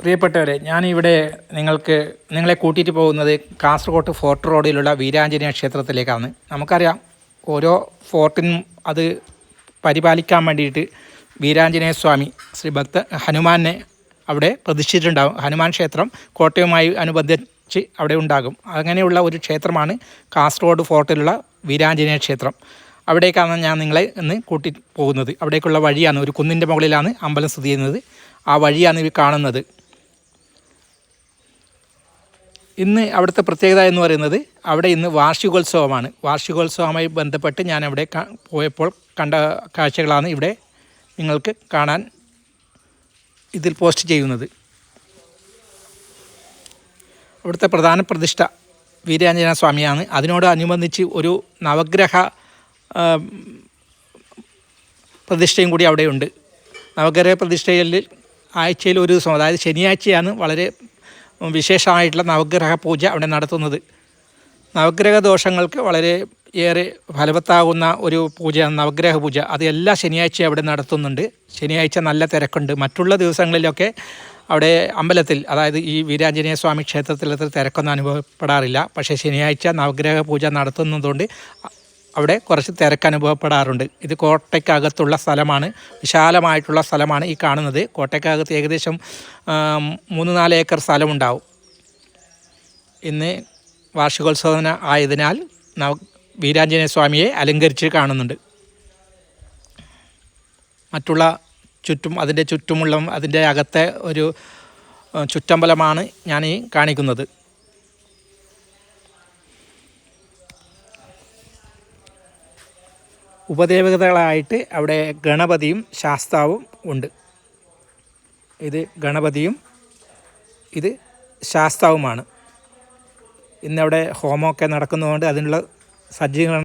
പ്രിയപ്പെട്ടവരെ, ഞാനിവിടെ നിങ്ങളെ കൂട്ടിയിട്ട് പോകുന്നത് കാസർഗോഡ് ഫോർട്ട് റോഡിലുള്ള വീരാഞ്ജനേയ ക്ഷേത്രത്തിലേക്കാണ്. നമുക്കറിയാം, ഓരോ ഫോർട്ടിനും അത് പരിപാലിക്കാൻ വേണ്ടിയിട്ട് വീരാഞ്ജനേയ സ്വാമി ശ്രീ ഹനുമാനെ അവിടെ പ്രതിഷ്ഠിച്ചിട്ടുണ്ടാകും. ഹനുമാൻ ക്ഷേത്രം കോട്ടയുമായി അനുബന്ധിച്ച് അവിടെ ഉണ്ടാകും. അങ്ങനെയുള്ള ഒരു ക്ഷേത്രമാണ് കാസർഗോഡ് ഫോർട്ടിലുള്ള വീരാഞ്ജനേയ ക്ഷേത്രം. അവിടേക്കാണ് ഞാൻ നിങ്ങളെ ഇന്ന് കൂട്ടി പോകുന്നത്. അവിടേക്കുള്ള വഴിയാണ്, ഒരു കുന്നിൻ്റെ മുകളിലാണ് അമ്പലം സ്ഥിതി ചെയ്യുന്നത്. ആ വഴിയാണ് ഈ കാണുന്നത്. ഇന്ന് അവിടുത്തെ പ്രത്യേകത എന്ന് പറയുന്നത്, അവിടെ ഇന്ന് വാർഷികോത്സവമാണ്. വാർഷികോത്സവവുമായി ബന്ധപ്പെട്ട് ഞാൻ അവിടെ പോയപ്പോൾ കണ്ട കാഴ്ചകളാണ് ഇവിടെ നിങ്ങൾക്ക് കാണാൻ ഇതിൽ പോസ്റ്റ് ചെയ്യുന്നത്. അവിടുത്തെ പ്രധാന പ്രതിഷ്ഠ വീരാഞ്ജനേയ സ്വാമിയാണ്. അതിനോടനുബന്ധിച്ച് ഒരു നവഗ്രഹ പ്രതിഷ്ഠയും കൂടി അവിടെയുണ്ട്. നവഗ്രഹ പ്രതിഷ്ഠയിൽ ആഴ്ചയിൽ ഒരു ദിവസം, അതായത് ശനിയാഴ്ചയാണ് വളരെ വിശേഷമായിട്ടുള്ള നവഗ്രഹ പൂജ അവിടെ നടത്തുന്നത്. നവഗ്രഹ ദോഷങ്ങൾക്ക് വളരെ ഏറെ ഫലവത്താകുന്ന ഒരു പൂജയാണ് നവഗ്രഹ പൂജ. അത് എല്ലാ ശനിയാഴ്ചയും അവിടെ നടത്തുന്നുണ്ട്. ശനിയാഴ്ച നല്ല തിരക്കുണ്ട്. മറ്റുള്ള ദിവസങ്ങളിലൊക്കെ അവിടെ അമ്പലത്തിൽ, അതായത് ഈ വീരാഞ്ജനേയ സ്വാമി ക്ഷേത്രത്തിൽ അത്ര തിരക്കൊന്നും അനുഭവപ്പെടാറില്ല. പക്ഷേ ശനിയാഴ്ച നവഗ്രഹ പൂജ നടത്തുന്നതുകൊണ്ട് അവിടെ കുറച്ച് തിരക്ക് അനുഭവപ്പെടാറുണ്ട്. ഇത് കോട്ടയ്ക്കകത്തുള്ള സ്ഥലമാണ്, വിശാലമായിട്ടുള്ള സ്ഥലമാണ് ഈ കാണുന്നത്. കോട്ടയ്ക്കകത്ത് ഏകദേശം 3-4 ഏക്കർ സ്ഥലമുണ്ടാവും. ഇന്ന് വാർഷികോത്സവം ആയതിനാൽ വീരാഞ്ജനേയ സ്വാമിയെ അലങ്കരിച്ച് കാണുന്നുണ്ട്. മറ്റുള്ള അതിൻ്റെ ചുറ്റുമുള്ള അതിൻ്റെ അകത്തെ ഒരു ചുറ്റമ്പലമാണ് ഞാൻ ഈ കാണിക്കുന്നത്. ഉപദേവതകളായിട്ട് അവിടെ ഗണപതിയും ശാസ്താവും ഉണ്ട്. ഇത് ഗണപതിയും ഇത് ശാസ്താവുമാണ്. ഇന്നവിടെ ഹോമമൊക്കെ നടക്കുന്നതുകൊണ്ട് അതിനുള്ള സജ്ജീകരണം